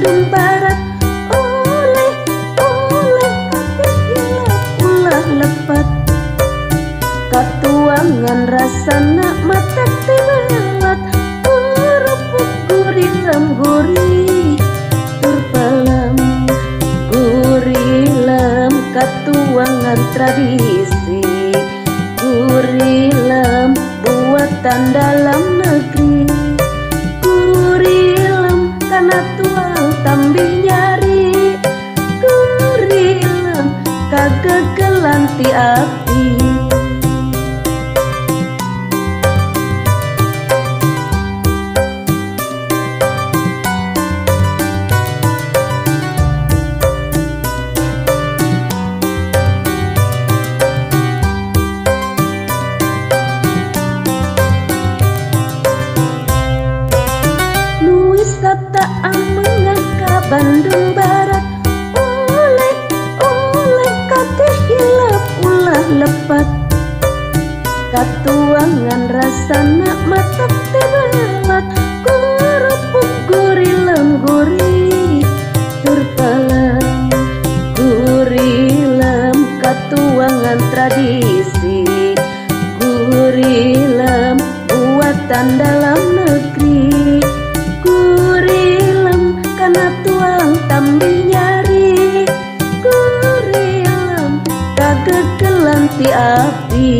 Bandung Barat. Oleh kabeh hilap ulah lepat, katuangan rasana mata tibelat. Kerupuk gurih lem gurih turpalam, gurih lem katuangan tradisi, gurih lem buatan dalam negeri, gurih lem karena tuang tambih nyari, gurih lem kagegelan ti api. Wisata amengan ka Bandung Barat. Oleh kabeh hilap ulah lepat, katuangan rasana mata tibelat. Kerupuk gurih lem gurih turpalam, gurih lem katuangan tradisi, gurih lem buatan dalam negeri, gurih lem karena tuang tambih nyari, gurih lem kagegelan ti api.